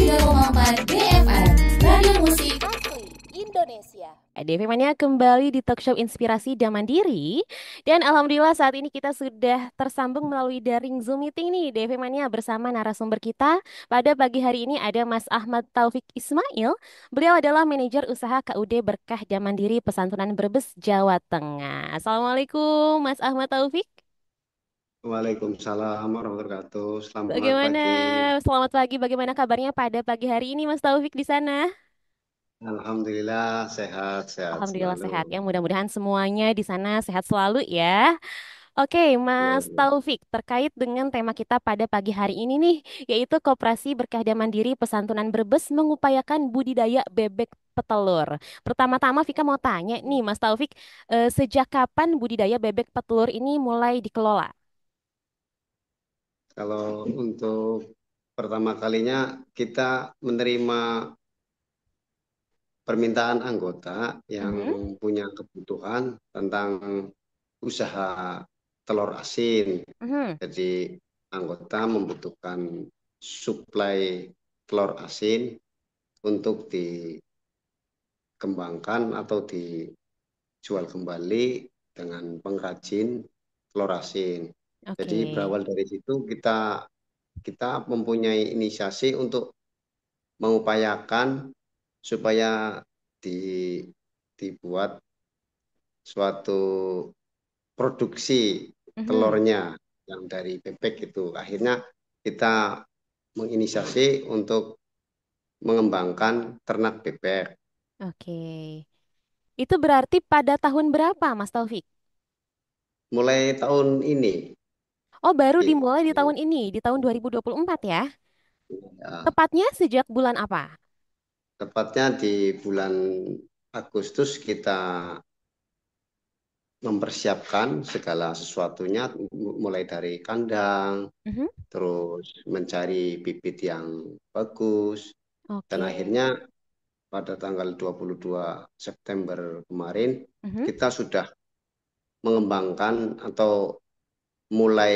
103,4 BFM, Radio Musik Asli Indonesia. DV Mania kembali di talk show Inspirasi dan Mandiri. Dan alhamdulillah saat ini kita sudah tersambung melalui daring Zoom meeting nih DV Mania bersama narasumber kita. Pada pagi hari ini ada Mas Ahmad Taufik Ismail. Beliau adalah manajer usaha KUD Berkah dan Mandiri Pesantunan Brebes, Jawa Tengah. Assalamualaikum Mas Ahmad Taufik. Waalaikumsalam warahmatullahi wabarakatuh. Selamat Bagaimana? pagi. Selamat pagi. Bagaimana kabarnya pada pagi hari ini Mas Taufik di sana? Alhamdulillah sehat Alhamdulillah selalu. sehat ya. Mudah-mudahan semuanya di sana sehat selalu ya. Oke, Ya, Mas Taufik, terkait dengan tema kita pada pagi hari ini nih, yaitu Koperasi Berkah dan Mandiri Pesantunan Brebes mengupayakan budidaya bebek petelur. Pertama-tama Vika mau tanya nih, Mas Taufik, sejak kapan budidaya bebek petelur ini mulai dikelola? kalau untuk pertama kalinya kita menerima permintaan anggota yang Mhm, punya kebutuhan tentang usaha telur asin. mhm. Jadi anggota membutuhkan suplai telur asin untuk dikembangkan atau dijual kembali dengan pengrajin telur asin. Jadi Oke, berawal dari situ kita kita mempunyai inisiasi untuk mengupayakan supaya di, dibuat suatu produksi mhm. telurnya yang dari bebek itu. Akhirnya kita menginisiasi untuk mengembangkan ternak bebek. Oke. Itu berarti pada tahun berapa, Mas Taufik? Mulai tahun ini, Oh, baru Ki. dimulai di tahun ini, di tahun 2024 ya? Ya, Tepatnya sejak bulan apa? tepatnya di bulan Agustus kita mempersiapkan segala sesuatunya mulai dari kandang, Mhm. terus mencari bibit yang bagus dan Oke. akhirnya pada tanggal 22 September kemarin Mhm. kita sudah mengembangkan atau mulai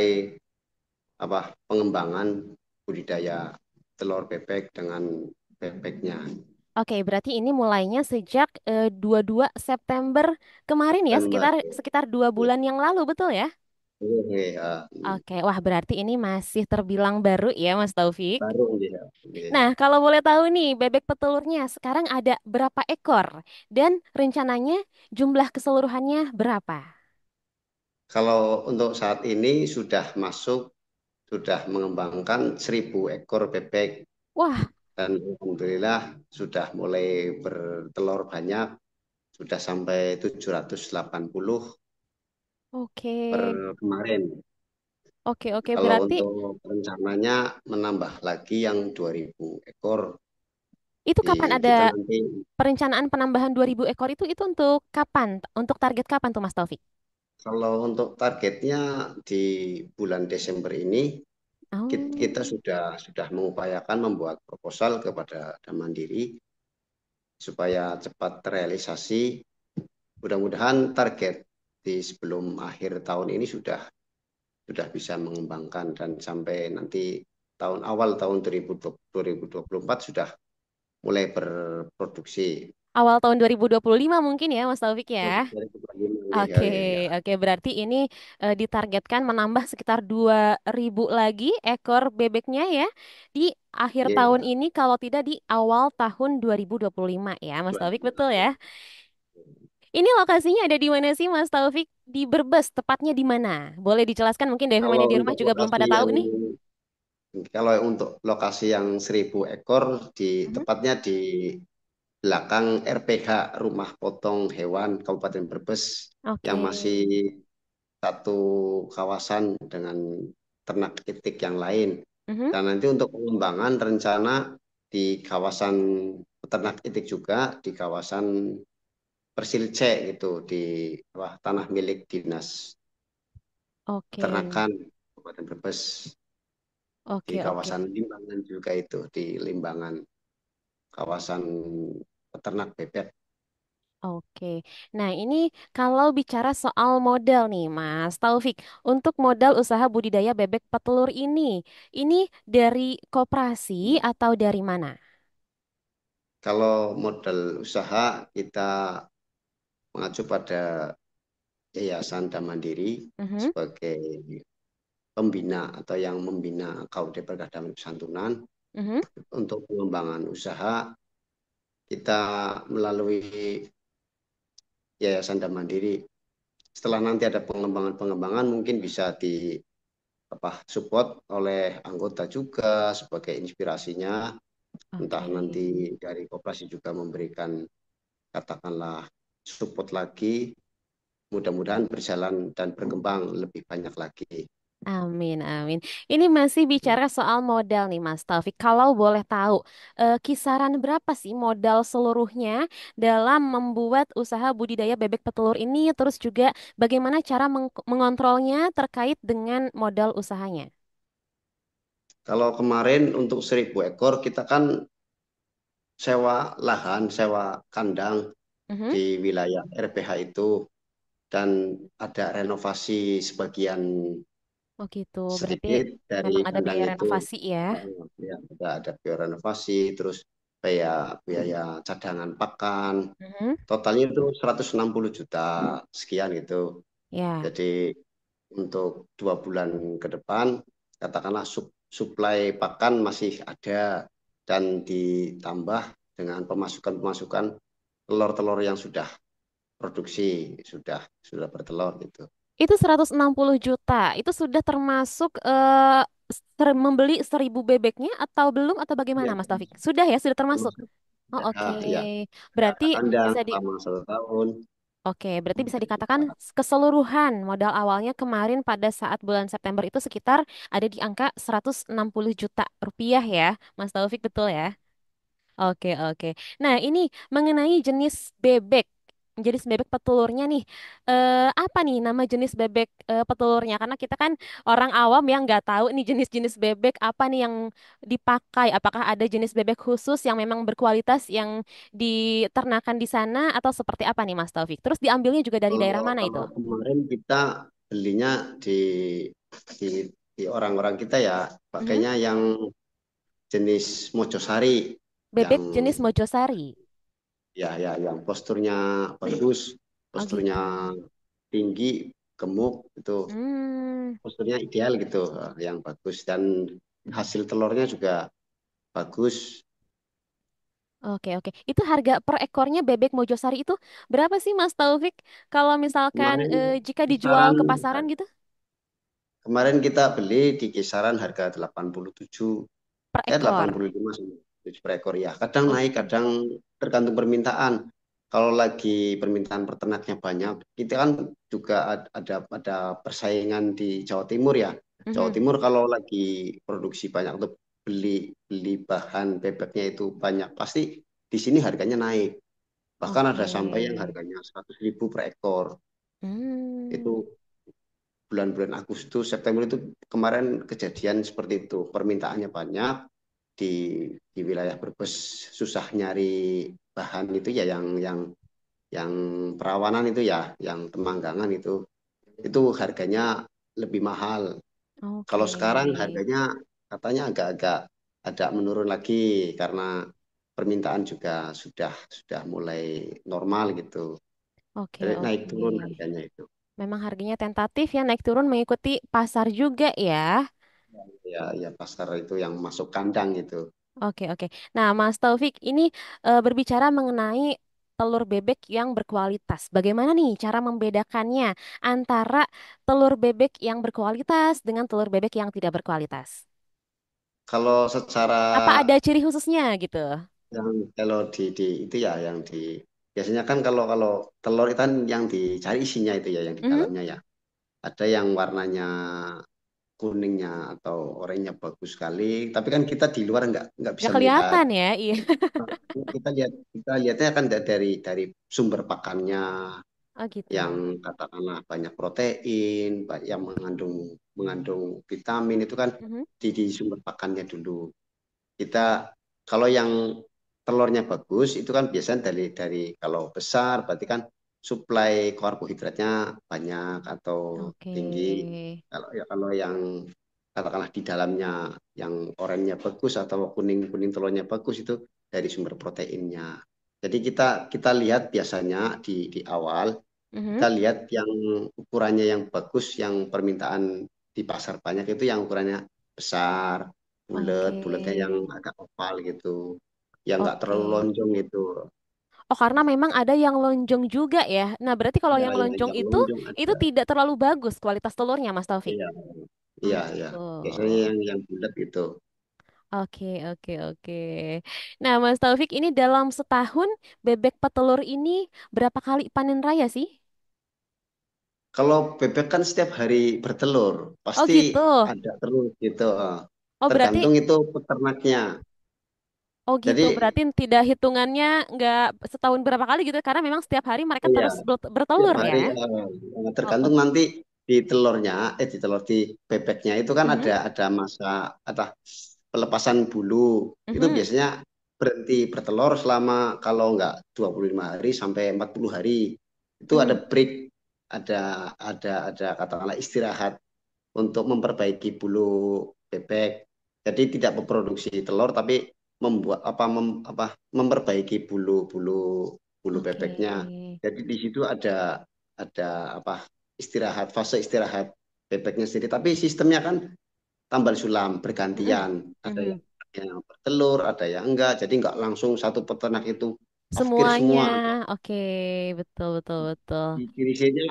pengembangan budidaya telur bebek dengan bebeknya Oke, berarti ini mulainya sejak 22 September kemarin ya, dan sekitar sekitar 2 bulan yang lalu, betul ya? Oke, wah berarti ini masih terbilang baru ya, Mas Taufik. baru ya. Nah, kalau boleh tahu nih, bebek petelurnya sekarang ada berapa ekor? Dan rencananya jumlah keseluruhannya berapa? Kalau untuk saat ini sudah mengembangkan 1.000 ekor bebek Wah, dan alhamdulillah sudah mulai bertelur banyak, sudah sampai 780 oke. per kemarin. Oke, oke. Kalau Berarti untuk rencananya menambah lagi yang 2.000 ekor itu di kapan ada kita nanti. perencanaan penambahan 2.000 ekor itu untuk kapan? Untuk target kapan tuh Mas Taufik? Kalau untuk targetnya di bulan Desember ini kita Oh, sudah mengupayakan membuat proposal kepada Dam Mandiri supaya cepat terrealisasi. Mudah-mudahan target di sebelum akhir tahun ini sudah bisa mengembangkan dan sampai nanti awal tahun 2024 sudah mulai berproduksi. awal tahun 2025 mungkin ya Mas Taufik ya. 2025, ya, Oke, ya, ya. oke. Berarti ini ditargetkan menambah sekitar 2.000 lagi ekor bebeknya ya di akhir tahun Iya, ini kalau tidak di awal tahun 2025 ya Mas Taufik, betul 2025. ya? Ini lokasinya ada di mana sih Mas Taufik? Di Brebes, tepatnya di mana? Boleh dijelaskan mungkin dari Kalau Mania di rumah untuk juga belum lokasi pada tahu yang nih. Kalau untuk lokasi yang 1.000 ekor Mhm. tepatnya di belakang RPH Rumah Potong Hewan Kabupaten Brebes yang Oke. masih satu kawasan dengan ternak itik yang lain. Mhm. Dan nanti untuk pengembangan rencana di kawasan peternak itik juga di kawasan Persilce gitu di tanah milik Dinas Oke. Peternakan Kabupaten Brebes di Oke, oke. kawasan Limbangan juga itu di Limbangan kawasan peternak bebek. Oke. Nah, ini kalau bicara soal modal nih, Mas Taufik, untuk modal usaha budidaya bebek petelur ini dari koperasi atau dari mana? Kalau modal usaha kita mengacu pada Yayasan dan Mandiri Mhm, sebagai pembina atau yang membina KUD Perkadaman Santunan mhm. untuk pengembangan usaha kita melalui Yayasan dan Mandiri. Setelah nanti ada pengembangan-pengembangan mungkin bisa di support oleh anggota juga sebagai inspirasinya. Entah Oke. nanti dari koperasi juga memberikan katakanlah support lagi. Mudah-mudahan berjalan dan berkembang lebih banyak lagi. Amin, amin. Ini masih bicara soal modal nih, Mas Taufik. Kalau boleh tahu, kisaran berapa sih modal seluruhnya dalam membuat usaha budidaya bebek petelur ini? Terus juga bagaimana cara mengontrolnya terkait dengan modal usahanya? Kalau kemarin untuk 1.000 ekor kita kan sewa lahan, sewa kandang Mhm. di wilayah RPH itu dan ada renovasi sebagian Oh gitu, berarti sedikit dari memang ada kandang biaya itu. renovasi ya. Ya, ada biaya renovasi, terus biaya biaya cadangan pakan, Mhm. totalnya itu 160 juta sekian gitu. Ya. Jadi untuk 2 bulan ke depan, katakanlah suplai pakan masih ada dan ditambah dengan pemasukan-pemasukan telur-telur yang sudah produksi, sudah bertelur gitu. Itu 160 juta. Itu sudah termasuk membeli 1.000 bebeknya atau belum atau bagaimana Ya, Mas Taufik? Sudah ya, sudah termasuk. termasuk Oh, oke. ya, Berarti kandang bisa di selama 1 tahun. Oke, berarti bisa dikatakan keseluruhan modal awalnya kemarin pada saat bulan September itu sekitar ada di angka 160 juta rupiah ya, Mas Taufik, betul ya? Oke, oke. Nah, ini mengenai jenis bebek. Jenis bebek petelurnya nih. Apa nih nama jenis bebek petelurnya? Karena kita kan orang awam yang nggak tahu nih jenis-jenis bebek apa nih yang dipakai. Apakah ada jenis bebek khusus yang memang berkualitas yang diternakan di sana atau seperti apa nih Mas Taufik? Terus diambilnya juga dari daerah Kalau mana itu? kalau kemarin kita belinya di, di orang-orang kita ya, Mhm. pakainya yang jenis Mojosari, yang Bebek jenis Mojosari. yang posturnya bagus, Oh posturnya gitu. tinggi, gemuk, itu Hmm. posturnya ideal gitu, yang bagus dan hasil telurnya juga bagus. Oke, oke. Itu harga per ekornya bebek Mojosari itu berapa sih Mas Taufik? Kalau misalkan Kemarin jika dijual kisaran ke pasaran gitu kemarin kita beli di kisaran harga 87 per delapan ekor. puluh lima sampai 7 per ekor ya. Kadang Oh naik, gitu. kadang tergantung permintaan. Kalau lagi permintaan peternaknya banyak, kita kan juga ada persaingan di Jawa Timur ya. Jawa Mhm. Timur kalau lagi produksi banyak untuk beli beli bahan bebeknya itu banyak, pasti di sini harganya naik. Bahkan Oke. ada sampai yang harganya 100.000 per ekor. Hmm. Itu bulan-bulan Agustus, September itu kemarin kejadian seperti itu. Permintaannya banyak, di wilayah Brebes susah nyari bahan itu ya yang perawanan itu ya, yang temanggangan itu harganya lebih mahal. Kalau Oke. sekarang harganya katanya agak-agak ada menurun lagi karena permintaan juga sudah mulai normal gitu. Oke, Jadi naik oke. turun harganya itu. Memang harganya tentatif ya naik turun mengikuti pasar juga ya. Ya, ya pasar itu yang masuk kandang itu. Oke, oke. Nah, Mas Taufik, ini berbicara mengenai telur bebek yang berkualitas. Bagaimana nih cara membedakannya antara telur bebek yang berkualitas dengan telur bebek yang tidak berkualitas? Kalau secara Apa ada ciri khususnya gitu? yang kalau di itu ya yang di biasanya kan kalau kalau telur itu kan yang dicari isinya itu ya yang di Mhm. dalamnya ya. Ada yang warnanya kuningnya atau oranye bagus sekali, tapi kan kita di luar nggak Nggak bisa melihat. kelihatan ya, iya. Kita lihatnya kan dari sumber pakannya Oh gitu. yang katakanlah banyak protein, yang mengandung mengandung vitamin itu kan Mhm. di sumber pakannya dulu. Kita kalau yang telurnya bagus, itu kan biasanya dari kalau besar berarti kan suplai karbohidratnya banyak atau Oke. tinggi. Kalau yang katakanlah di dalamnya yang oranye bagus atau kuning kuning telurnya bagus itu dari sumber proteinnya. Jadi kita kita lihat biasanya di awal Mhm. kita lihat yang ukurannya yang bagus, yang permintaan di pasar banyak itu yang ukurannya besar, bulat, Oke. bulatnya yang agak oval gitu, yang nggak terlalu Oke. lonjong gitu. Oh, karena memang ada yang lonjong juga ya. Nah, berarti kalau Ya, yang lonjong yang lonjong itu ada. tidak terlalu bagus kualitas telurnya, Mas Taufik. Iya, Oh, iya, iya. gitu. Biasanya yang bulat gitu. Oke, oke, oke. Nah, Mas Taufik, ini dalam setahun bebek petelur ini berapa kali panen raya sih? Kalau bebek kan setiap hari bertelur, Oh, pasti gitu. ada terus gitu. Oh, berarti Tergantung itu peternaknya. Oh gitu, Jadi berarti tidak hitungannya nggak setahun berapa kali gitu, karena memang setiap hari mereka iya, terus tiap bertelur ya. hari Oh, oh. tergantung nanti di telurnya, di telur di bebeknya itu kan Mhm, ada masa ada pelepasan bulu. Itu mhm, biasanya berhenti bertelur selama kalau nggak 25 hari sampai 40 hari. Itu ada mhm. break, ada ada katakanlah istirahat untuk memperbaiki bulu bebek. Jadi tidak memproduksi telur tapi membuat memperbaiki bulu-bulu bulu Oke, bebeknya. Jadi di situ ada apa istirahat, fase istirahat bebeknya sendiri. Tapi sistemnya kan tambal sulam mhm, bergantian. Ada mhm. yang bertelur, ada yang enggak. Jadi enggak langsung satu peternak itu afkir Semuanya, semua. oke, betul, betul, betul. Di kondisinya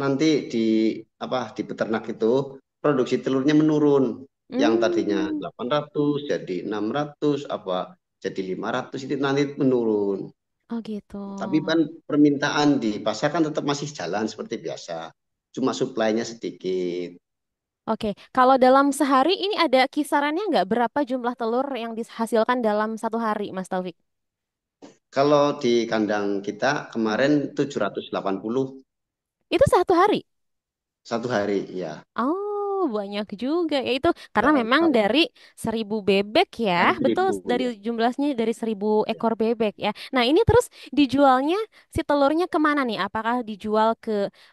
nanti di peternak itu produksi telurnya menurun. Yang tadinya Hmm, 800 jadi 600 jadi 500 itu nanti menurun. oh gitu. Tapi kan permintaan di pasar kan tetap masih jalan seperti biasa. Cuma suplainya sedikit. Oke, kalau dalam sehari ini ada kisarannya nggak berapa jumlah telur yang dihasilkan dalam satu hari, Mas Taufik? Kalau di kandang kita Mhm. kemarin 780 Itu satu hari? satu hari ya. Oh, banyak juga. Ya itu karena Ya, memang dari 1.000 bebek ya. dari Betul, 1000 dari ya. jumlahnya dari 1.000 ekor Ya. bebek ya. Nah, ini terus dijualnya si telurnya kemana nih? Apakah dijual ke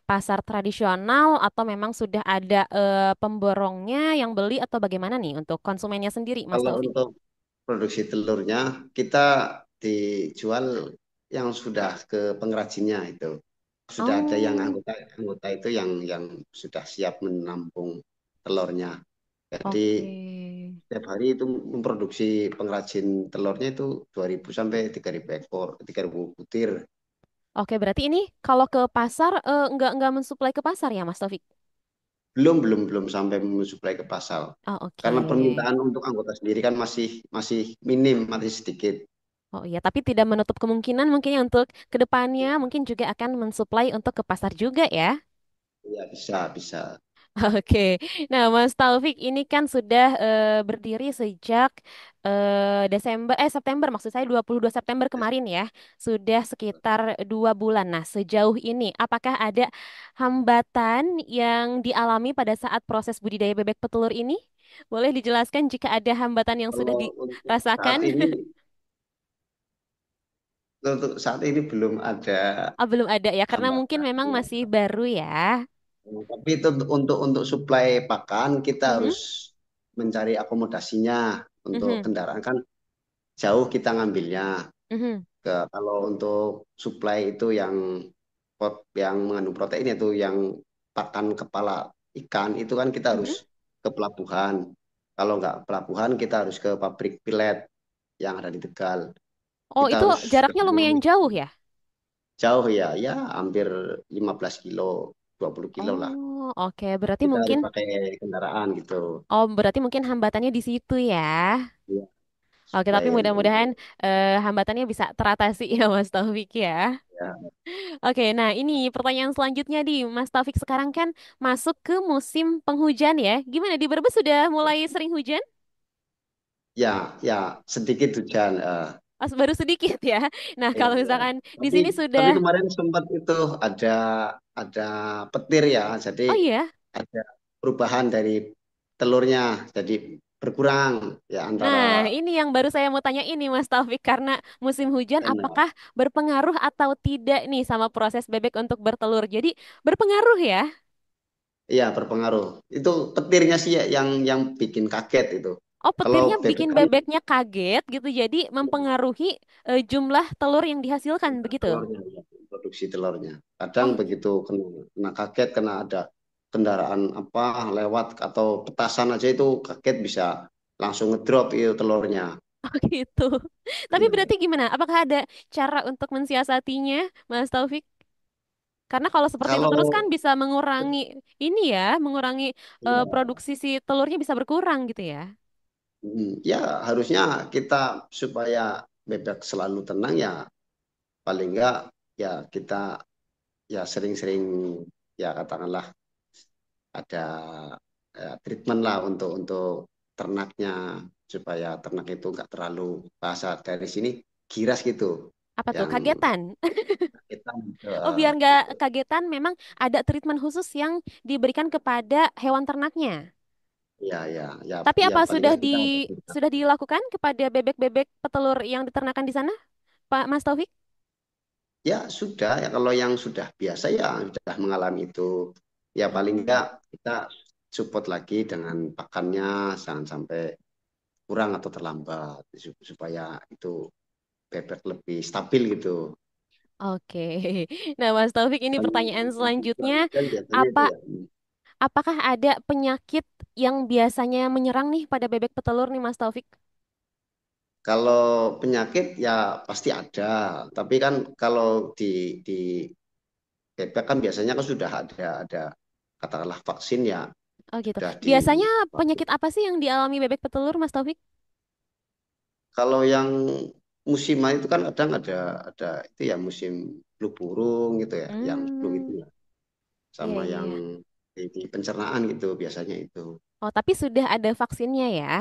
pasar tradisional atau memang sudah ada pemborongnya yang beli atau bagaimana nih untuk konsumennya sendiri, Mas Kalau Taufik? untuk produksi telurnya kita dijual yang sudah ke pengrajinnya itu. Sudah ada yang Oh, anggota itu yang sudah siap menampung telurnya. oke. Jadi setiap hari itu memproduksi pengrajin telurnya itu 2.000 sampai 3.000 ekor, 3.000 butir. Oke, berarti ini kalau ke pasar nggak mensuplai ke pasar ya, Mas Taufik? Belum sampai mensuplai ke pasar. Oh, Karena oke. permintaan untuk anggota sendiri kan masih masih minim, masih sedikit. Oh iya, tapi tidak menutup kemungkinan mungkin ya untuk kedepannya mungkin juga akan mensuplai untuk ke pasar juga ya. Ya bisa, bisa. Oke, nah Mas Taufik ini kan sudah berdiri sejak September maksud saya 22 September kemarin ya. Sudah sekitar 2 bulan. Nah sejauh ini apakah ada hambatan yang dialami pada saat proses budidaya bebek petelur ini? Boleh dijelaskan jika ada hambatan yang sudah Kalau untuk dirasakan? saat ini belum ada Oh, belum ada ya, karena mungkin hambatan. memang Ya. masih baru ya. Tapi itu untuk suplai pakan kita Mhm, harus mencari akomodasinya. Untuk mhm, kendaraan kan jauh kita ngambilnya. mhm, Kalau untuk suplai itu yang mengandung protein itu yang pakan kepala ikan itu kan kita harus mhm. ke pelabuhan. Kalau nggak pelabuhan kita harus ke pabrik pilet yang ada di Tegal. Oh, Kita itu harus ke jaraknya sana. lumayan jauh ya? Jauh ya, ya hampir 15 kilo, 20 kilo lah. Oh, oke. Berarti Kita mungkin, harus pakai kendaraan gitu. berarti mungkin hambatannya di situ ya. Ya, Oke, supaya tapi mudah-mudahan untuk hambatannya bisa teratasi ya, Mas Taufik ya. ya, Oke, nah ini pertanyaan selanjutnya di Mas Taufik sekarang kan masuk ke musim penghujan ya. Gimana di Brebes sudah mulai sering hujan? ya sedikit hujan. Oh, baru sedikit ya. Nah, Ya, kalau ya. misalkan di Tapi sini tapi sudah, kemarin sempat itu ada petir ya, jadi oh iya. ada perubahan dari telurnya. Jadi berkurang ya antara Nah, ini yang baru saya mau tanya ini Mas Taufik karena musim hujan enak. apakah berpengaruh atau tidak nih sama proses bebek untuk bertelur? Jadi berpengaruh ya? Iya, berpengaruh. Itu petirnya sih ya yang bikin kaget itu. Oh, Kalau petirnya bebek bikin kan bebeknya kaget gitu. Jadi mempengaruhi jumlah telur yang dihasilkan begitu. telurnya, ya, produksi telurnya. Kadang Oh, begitu kena kaget, kena ada kendaraan apa lewat atau petasan aja itu kaget bisa langsung ngedrop itu telurnya. oh gitu. Tapi Iya. berarti gimana? Apakah ada cara untuk mensiasatinya, Mas Taufik? Karena kalau seperti itu Kalau terus kan bisa mengurangi ini ya, mengurangi ya, produksi si telurnya bisa berkurang gitu ya. ya harusnya kita supaya bebek selalu tenang ya paling enggak ya kita ya sering-sering ya katakanlah ada treatment lah untuk ternaknya supaya ternak itu nggak terlalu bahasa dari sini giras gitu Apa tuh? yang Kagetan. kita Oh, biar nggak gitu. kagetan, memang ada treatment khusus yang diberikan kepada hewan ternaknya. Ya ya ya Tapi ya apa paling nggak kita sudah dilakukan kepada bebek-bebek petelur yang diternakan di sana, Pak Mas Taufik? ya sudah ya kalau yang sudah biasa ya sudah mengalami itu ya paling Oh, nggak kita support lagi dengan pakannya jangan sampai kurang atau terlambat supaya itu bebek lebih stabil gitu. oke. Nah, Mas Taufik, ini Dan pertanyaan selanjutnya, dan biasanya itu apa ya. apakah ada penyakit yang biasanya menyerang nih pada bebek petelur nih, Mas Taufik? Kalau penyakit ya pasti ada, tapi kan kalau di bebek kan biasanya kan sudah ada katakanlah vaksin ya Oh gitu. sudah di Biasanya penyakit apa sih yang dialami bebek petelur, Mas Taufik? kalau yang musiman itu kan kadang ada itu ya musim flu burung gitu ya, yang flu itu Hmm, ya iya sama iya yang iya. di pencernaan gitu biasanya itu. Oh, tapi sudah ada vaksinnya ya.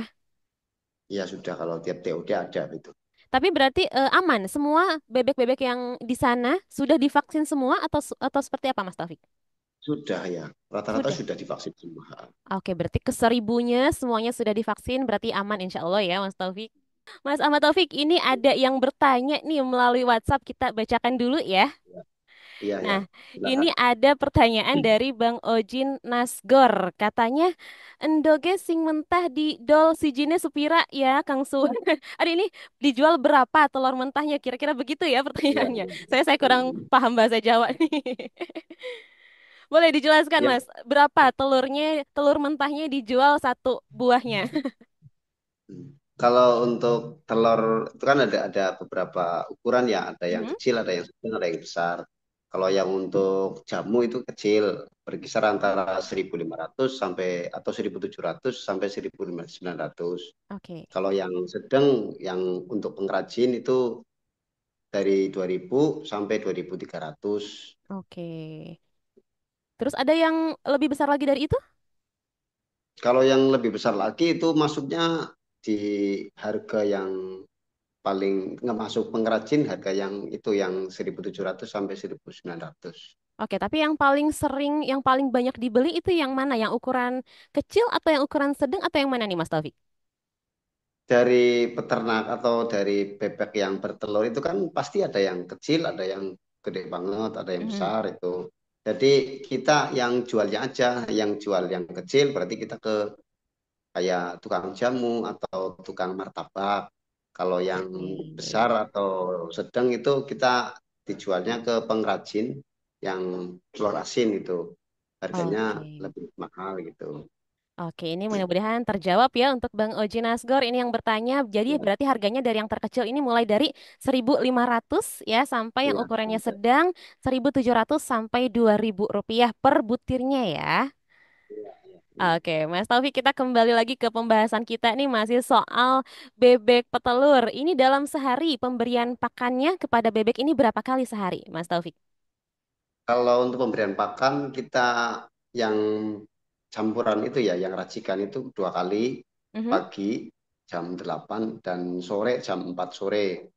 Ya sudah kalau tiap TOD ada itu. Tapi berarti aman, semua bebek-bebek yang di sana sudah divaksin semua atau seperti apa, Mas Taufik? Sudah ya, rata-rata Sudah. sudah divaksin semua. Oke, berarti ke 1.000-nya semuanya sudah divaksin, berarti aman insya Allah ya, Mas Taufik. Mas Ahmad Taufik, ini ada yang bertanya nih melalui WhatsApp, kita bacakan dulu ya. Iya ya, Nah, ini silakan. ada pertanyaan dari Bang Ojin Nasgor. Katanya, endoge sing mentah di dol sijine supira ya, Kang Su. Aduh, ini dijual berapa telur mentahnya? Kira-kira begitu ya Iya, pertanyaannya. iya. Saya kurang paham bahasa Jawa nih. Boleh dijelaskan, Ya, Mas, berapa telur mentahnya dijual satu buahnya? kalau untuk telur itu kan ada beberapa ukuran ya, ada yang Mhm. kecil, ada yang sedang, ada yang besar. Kalau yang untuk jamu itu kecil, berkisar antara 1.500 sampai atau 1.700 sampai 1.900. Oke, Kalau yang sedang, yang untuk pengrajin itu dari 2.000 sampai 2.300. oke. Terus ada yang lebih besar lagi dari itu? Kalau yang lebih besar lagi itu masuknya di harga yang paling nggak masuk pengrajin harga yang itu yang 1.700 sampai 1.900. Oke, tapi yang paling sering, yang paling banyak dibeli itu yang mana? Yang ukuran kecil atau yang ukuran sedang atau yang mana nih, Mas Taufik? Dari peternak atau dari bebek yang bertelur itu kan pasti ada yang kecil, ada yang gede banget, ada yang Mhm. besar itu. Jadi kita yang jualnya aja, yang jual yang kecil berarti kita ke kayak tukang jamu atau tukang martabak. Kalau yang Oke, baik. besar atau sedang itu kita dijualnya ke pengrajin yang telur asin itu. Harganya Oke. lebih mahal gitu. Oke, ini mudah-mudahan terjawab ya untuk Bang Oji Nasgor. Ini yang bertanya, jadi Ya, berarti harganya dari yang terkecil ini mulai dari 1.500 ya sampai yang ya, ukurannya sedang 1.700 sampai Rp2.000 per butirnya ya. ya, ya, benar. Oke, Mas Taufik, kita kembali lagi ke pembahasan kita nih masih soal bebek petelur. Ini dalam sehari pemberian pakannya kepada bebek ini berapa kali sehari, Mas Taufik? Kalau untuk pemberian pakan kita yang campuran itu ya, yang racikan itu 2 kali Mhm. pagi jam 8 dan sore jam 4 sore.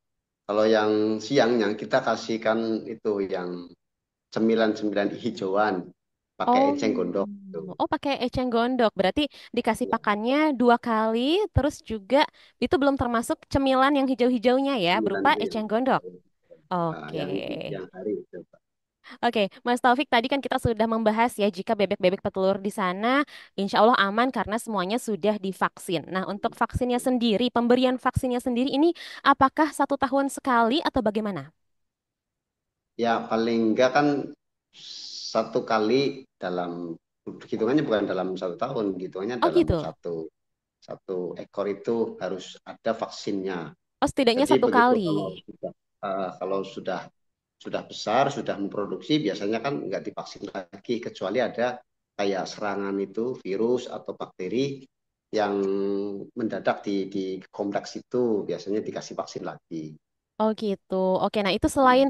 Kalau yang siangnya kita kasihkan itu yang cemilan-cemilan hijauan pakai Oh, eceng gondok gitu. oh pakai eceng gondok. Berarti dikasih Ya, pakannya 2 kali, terus juga itu belum termasuk cemilan yang hijau-hijaunya ya, cemilan berupa itu eceng gondok. nah, Oke. yang di siang hari itu, Pak. Oke, Mas Taufik, tadi kan kita sudah membahas ya jika bebek-bebek petelur di sana, insya Allah aman karena semuanya sudah divaksin. Nah, untuk vaksinnya sendiri, pemberian vaksinnya sendiri ini apakah 1 tahun sekali atau bagaimana? Ya paling enggak kan 1 kali dalam hitungannya bukan dalam 1 tahun, hitungannya Oh dalam gitu. satu satu ekor itu harus ada vaksinnya. Oh setidaknya Jadi satu begitu kali. kalau sudah besar, sudah memproduksi, biasanya kan nggak divaksin lagi kecuali ada kayak serangan itu virus atau bakteri yang mendadak di kompleks itu, biasanya dikasih vaksin lagi. Oh gitu. Oke, nah itu selain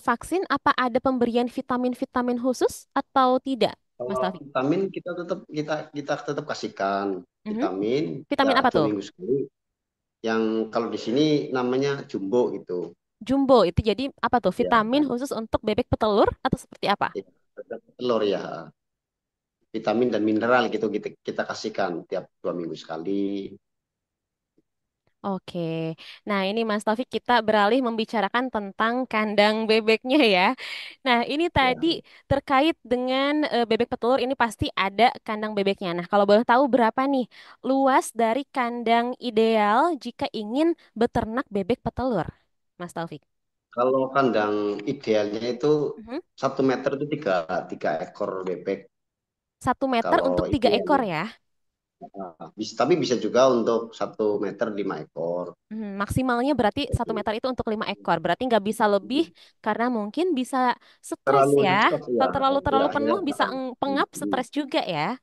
vaksin, apa ada pemberian vitamin-vitamin khusus atau tidak, Mas Kalau Taufik? vitamin kita tetap kasihkan Mhm. vitamin Vitamin ya apa dua tuh? minggu sekali. Yang kalau di sini namanya jumbo gitu. Jumbo itu jadi apa tuh? Ya, Vitamin khusus untuk bebek petelur atau seperti apa? ya, tetap telur ya. Vitamin dan mineral gitu kita kasihkan tiap 2 minggu sekali. Oke, nah ini Mas Taufik kita beralih membicarakan tentang kandang bebeknya ya. Nah ini tadi Ya. terkait dengan bebek petelur ini pasti ada kandang bebeknya. Nah kalau boleh tahu berapa nih luas dari kandang ideal jika ingin beternak bebek petelur, Mas Taufik? Kalau kandang idealnya itu Mhm. 1 meter itu tiga ekor bebek. 1 meter Kalau untuk 3 ekor idealnya. ya. Tapi bisa juga untuk 1 meter 5 ekor. Maksimalnya berarti satu Jadi meter itu untuk 5 ekor. Berarti nggak bisa lebih karena mungkin bisa stres terlalu ya. cepat ya, Kalau terlalu ya terlalu akhirnya penuh bisa akan pengap stres juga ya.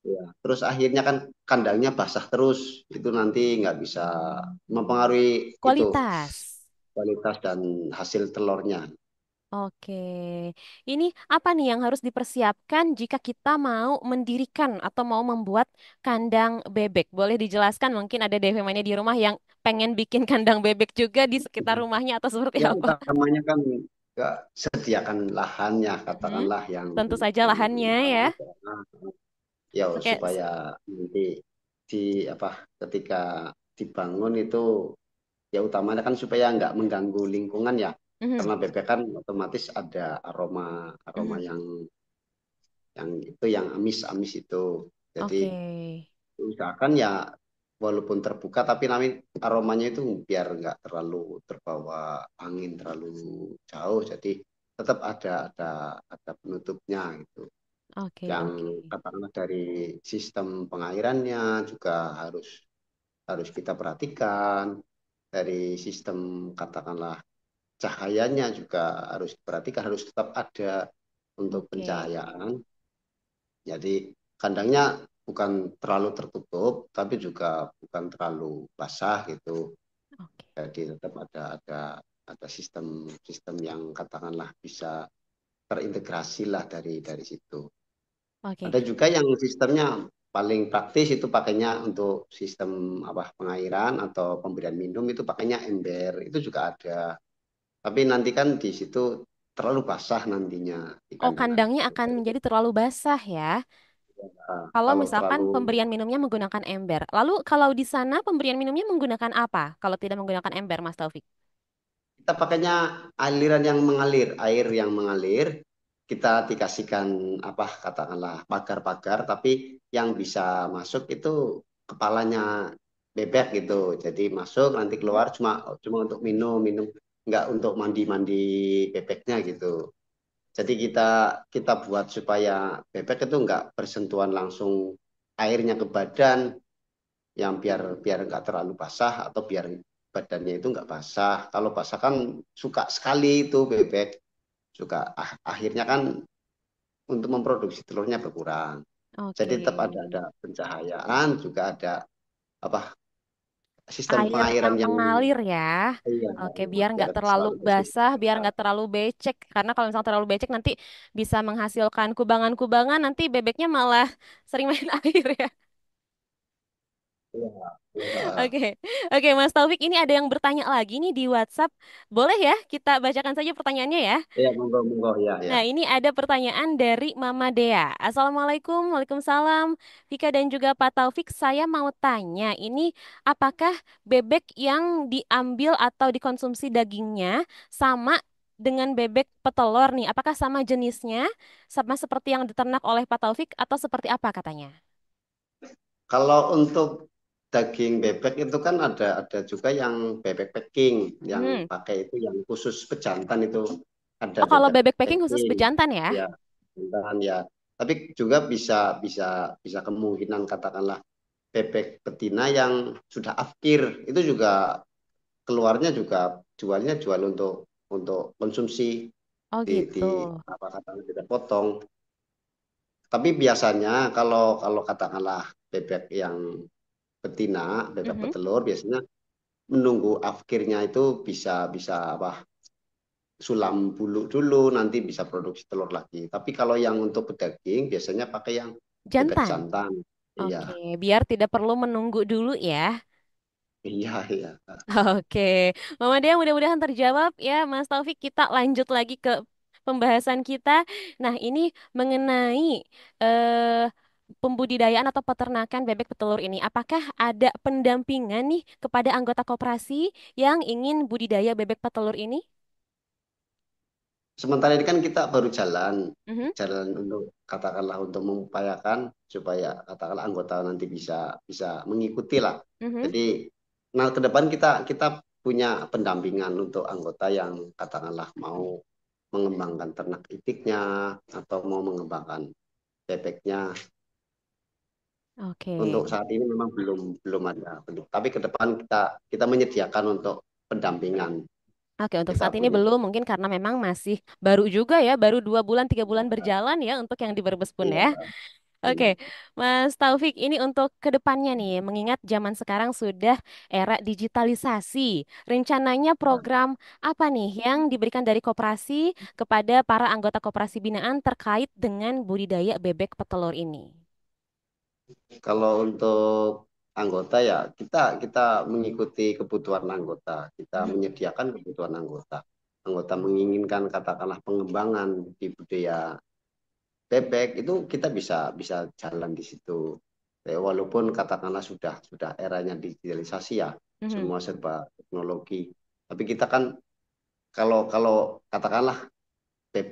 ya. Terus akhirnya kan kandangnya basah terus, itu nanti nggak bisa mempengaruhi itu Kualitas. kualitas dan hasil telurnya. Oke, ini apa nih yang harus dipersiapkan jika kita mau mendirikan atau mau membuat kandang bebek? Boleh dijelaskan mungkin ada DV Mania di rumah yang pengen bikin kandang bebek juga di sekitar rumahnya atau seperti Yang apa? utamanya kan nggak sediakan lahannya, Mhm. katakanlah Tentu saja yang lahannya ya. lahan ya Oke, supaya nanti di apa ketika dibangun itu ya utamanya kan supaya nggak mengganggu lingkungan ya, mhm, karena bebek kan otomatis ada aroma aroma mhm. yang itu yang amis-amis itu. Oke, Jadi usahakan ya walaupun terbuka tapi nanti aromanya itu biar nggak terlalu terbawa angin terlalu jauh. Jadi tetap ada penutupnya gitu. oke, Yang oke, katakanlah dari sistem pengairannya juga harus harus kita perhatikan. Dari sistem katakanlah cahayanya juga harus diperhatikan, harus tetap ada untuk oke, pencahayaan. Jadi kandangnya bukan terlalu tertutup, tapi juga bukan terlalu basah gitu. oke, Jadi tetap ada sistem sistem yang katakanlah bisa terintegrasi lah dari situ. oke. Ada juga yang sistemnya paling praktis itu pakainya untuk sistem apa pengairan atau pemberian minum itu pakainya ember itu juga ada. Tapi nanti kan di situ terlalu basah nantinya di Oh, kandang anak kandangnya itu. akan menjadi terlalu basah ya. Kalau Kalau misalkan terlalu pemberian minumnya menggunakan ember. Lalu kalau di sana pemberian minumnya menggunakan apa? Kalau tidak menggunakan ember, Mas Taufik? kita pakainya aliran yang mengalir, air yang mengalir. Kita dikasihkan apa katakanlah pagar-pagar, tapi yang bisa masuk itu kepalanya bebek gitu. Jadi masuk nanti Hmm? keluar cuma cuma untuk minum, minum nggak untuk mandi-mandi bebeknya gitu. Jadi kita kita buat supaya bebek itu nggak bersentuhan langsung airnya ke badan, yang biar biar nggak terlalu basah atau biar badannya itu nggak basah. Kalau basah kan suka sekali itu bebek, suka akhirnya kan untuk memproduksi telurnya berkurang. Jadi Oke. tetap ada pencahayaan, juga ada apa sistem Air pengairan yang yang mengalir ya. iya, Oke, biar biar nggak terlalu selalu basah, biar bersih. nggak terlalu becek. Karena kalau misalnya terlalu becek nanti bisa menghasilkan kubangan-kubangan, nanti bebeknya malah sering main air ya. Iya, iya, Oke, oke Mas Taufik, ini ada yang bertanya lagi nih di WhatsApp. Boleh ya kita bacakan saja pertanyaannya ya? iya, monggo, monggo, ya, ya. Nah, ini ada pertanyaan dari Mama Dea. Assalamualaikum, Waalaikumsalam. Vika dan juga Pak Taufik, saya mau tanya, ini apakah bebek yang diambil atau dikonsumsi dagingnya sama dengan bebek petelur nih? Apakah sama jenisnya, sama seperti yang diternak oleh Pak Taufik atau seperti apa katanya? Kalau untuk daging bebek itu kan ada juga yang bebek packing, yang Mhm. pakai itu yang khusus pejantan itu ada Oh, kalau bebek bebek packing khusus packing, bejantan ya? ya, pejantan ya. Tapi juga bisa bisa bisa kemungkinan katakanlah bebek betina yang sudah afkir itu juga keluarnya juga jualnya jual untuk konsumsi Oh gitu. di apa katakanlah kita potong. Tapi biasanya kalau kalau katakanlah bebek yang betina, bebek Mhm. petelur biasanya menunggu afkirnya itu bisa bisa apa sulam bulu dulu nanti bisa produksi telur lagi. Tapi kalau yang untuk pedaging biasanya pakai yang bebek Jantan. jantan. Iya, Oke, biar tidak perlu menunggu dulu ya. iya, iya. Oke, Mama Dea mudah-mudahan terjawab ya, Mas Taufik. Kita lanjut lagi ke pembahasan kita. Nah, ini mengenai pembudidayaan atau peternakan bebek petelur ini. Apakah ada pendampingan nih kepada anggota koperasi yang ingin budidaya bebek petelur ini? Sementara ini kan kita baru jalan, Mhm, jalan untuk katakanlah untuk mengupayakan supaya katakanlah anggota nanti bisa bisa mengikuti lah. mhm. Jadi, nah ke depan kita kita punya pendampingan untuk anggota yang katakanlah mau mengembangkan ternak itiknya atau mau mengembangkan bebeknya. Oke. Untuk saat ini memang belum belum ada. Tapi ke depan kita kita menyediakan untuk pendampingan. Oke, untuk Kita saat ini punya. belum, mungkin karena memang masih baru juga ya, baru 2 bulan, 3 bulan berjalan ya untuk yang di Brebes pun Iya, ya. Oke, iya. Mas Taufik, ini untuk kedepannya nih, mengingat zaman sekarang sudah era digitalisasi. Rencananya program apa nih yang diberikan dari koperasi kepada para anggota koperasi binaan terkait dengan budidaya bebek petelur ini? Kalau untuk anggota ya kita kita mengikuti kebutuhan anggota, kita Mhm. menyediakan kebutuhan anggota. Anggota menginginkan katakanlah pengembangan di budaya bebek itu kita bisa bisa jalan di situ. Walaupun katakanlah sudah eranya digitalisasi ya, Mhm. semua serba teknologi. Tapi kita kan kalau kalau katakanlah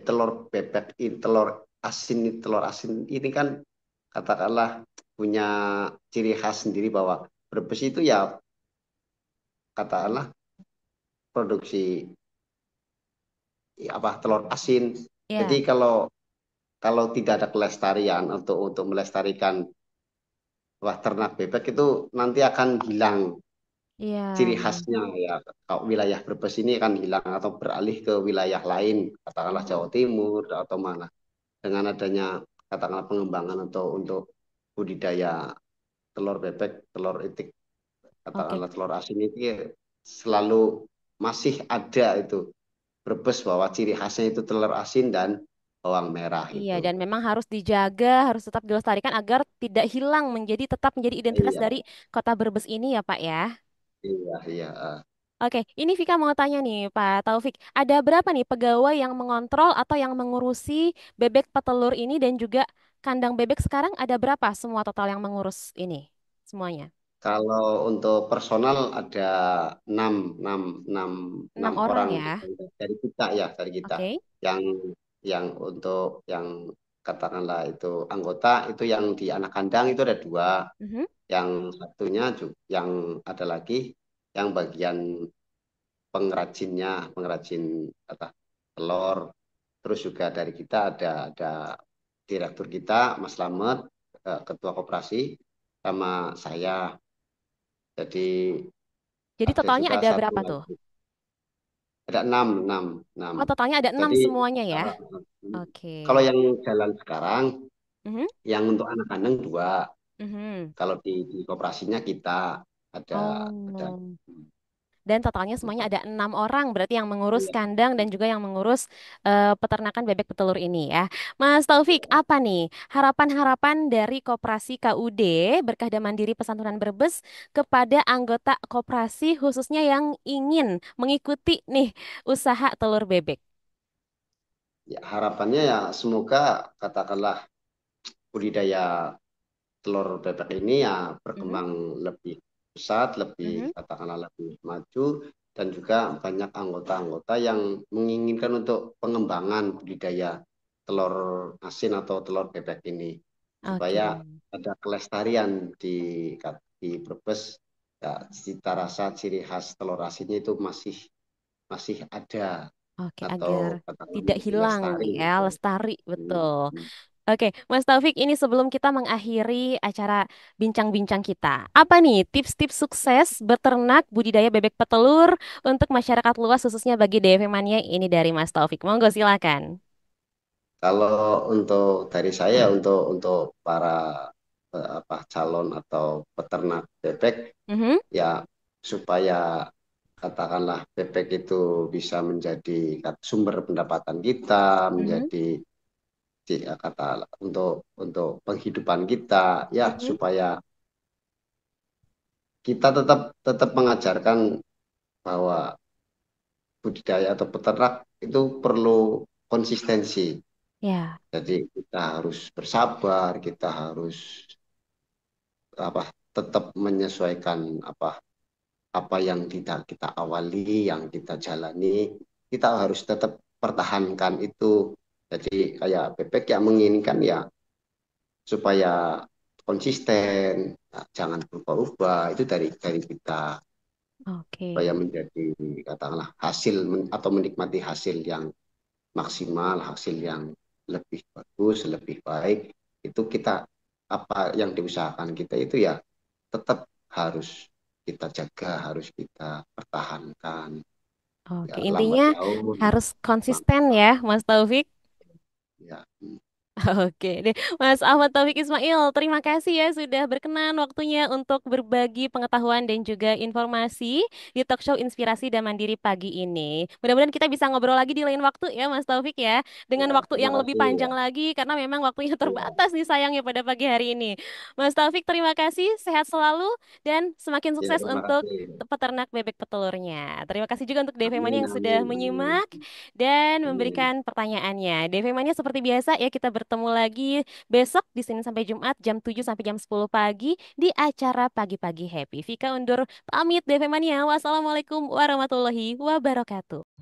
telur bebek telur asin ini kan katakanlah punya ciri khas sendiri bahwa Brebes itu ya katakanlah produksi ya, apa telur asin. Jadi Ya, kalau kalau tidak ada kelestarian untuk melestarikan wah ternak bebek itu nanti akan hilang iya, ciri khasnya ya. Kalau wilayah Brebes ini akan hilang atau beralih ke wilayah lain, katakanlah Jawa Mhm. Timur atau mana. Dengan adanya katakanlah pengembangan untuk budidaya telur bebek, telur itik, Oke. katakanlah telur asin itu ya selalu masih ada itu Brebes bahwa ciri khasnya itu telur asin dan bawang merah Iya, itu. dan memang harus dijaga, harus tetap dilestarikan agar tidak hilang menjadi tetap menjadi identitas Iya, dari kota Brebes ini ya, Pak ya. iya, iya. Oke, ini Vika mau tanya nih, Pak Taufik, ada berapa nih pegawai yang mengontrol atau yang mengurusi bebek petelur ini dan juga kandang bebek sekarang ada berapa semua total yang mengurus ini semuanya? Kalau untuk personal ada enam, enam, enam, Enam enam orang orang ya. dari kita ya dari kita Oke. yang yang untuk yang katakanlah itu anggota itu yang di anak kandang itu ada dua, Mhm. yang satunya juga yang ada lagi yang bagian pengrajinnya, pengrajin apa telur. Terus juga dari kita ada direktur kita Mas Slamet, ketua koperasi sama saya. Jadi Jadi ada totalnya juga ada satu berapa tuh? lagi. Ada enam, enam, enam. Oh, totalnya ada 6 Jadi semuanya ya. uh, Oke. kalau yang jalan sekarang, Mhm. yang untuk anak kandang dua. Mhm. Kalau di koperasinya kita ada Oh. Dan totalnya semuanya ada 6 orang, berarti yang mengurus Iya. kandang dan juga yang mengurus peternakan bebek petelur ini ya. Mas Taufik, apa nih harapan-harapan dari Koperasi KUD Berkah dan Mandiri Pesantunan Brebes kepada anggota koperasi khususnya yang ingin mengikuti nih usaha telur bebek? Ya, harapannya ya semoga katakanlah budidaya telur bebek ini ya Mhm, berkembang lebih pesat, lebih mhm. katakanlah lebih maju dan juga banyak anggota-anggota yang menginginkan untuk pengembangan budidaya telur asin atau telur bebek ini Oke, supaya ada kelestarian di Brebes ya, cita rasa ciri khas telur asinnya itu masih masih ada oke, agar atau katakanlah tidak menjadi hilang lestari ya, gitu. lestari, Hmm. betul. Oke, Mas Taufik, ini sebelum kita mengakhiri acara bincang-bincang kita, apa nih tips-tips sukses beternak budidaya bebek petelur untuk masyarakat luas khususnya bagi DV Mania ini dari Mas Taufik? Monggo silakan. Kalau untuk dari saya untuk para apa calon atau peternak bebek Mhm, ya supaya katakanlah bebek itu bisa menjadi sumber pendapatan kita, mhm, menjadi kata untuk penghidupan kita ya mhm. supaya kita tetap tetap mengajarkan bahwa budidaya atau peternak itu perlu konsistensi. Ya, Jadi kita harus bersabar, kita harus apa tetap menyesuaikan apa yang kita awali, yang kita jalani, kita harus tetap pertahankan itu. Jadi kayak bebek yang menginginkan ya supaya konsisten, nah, jangan berubah-ubah itu dari kita oke, supaya menjadi katakanlah hasil atau menikmati hasil yang maksimal, hasil yang lebih bagus, lebih baik itu kita apa yang diusahakan kita itu ya tetap harus kita jaga, harus kita pertahankan. oke. Ya, lambat Intinya laun, harus lambat konsisten ya, laun. Mas Taufik. Ya, Oke deh, Mas Ahmad Taufik Ismail, terima kasih ya sudah berkenan waktunya untuk berbagi pengetahuan dan juga informasi di talk show Inspirasi dan Mandiri pagi ini. Mudah-mudahan kita bisa ngobrol lagi di lain waktu ya, Mas Taufik ya, dengan ya, waktu terima yang lebih kasih ya. panjang lagi karena memang waktunya Ya, terbatas nih sayangnya pada pagi hari ini. Mas Taufik, terima kasih, sehat selalu dan semakin ya, sukses terima untuk kasih. peternak bebek petelurnya. Terima kasih juga untuk DV Mania Amin, yang sudah amin, amin, menyimak dan amin. memberikan pertanyaannya. DV Mania seperti biasa ya kita bertemu lagi besok di Senin sampai Jumat jam 7 sampai jam 10 pagi di acara Pagi-Pagi Happy. Vika undur pamit DV Mania. Wassalamualaikum warahmatullahi wabarakatuh.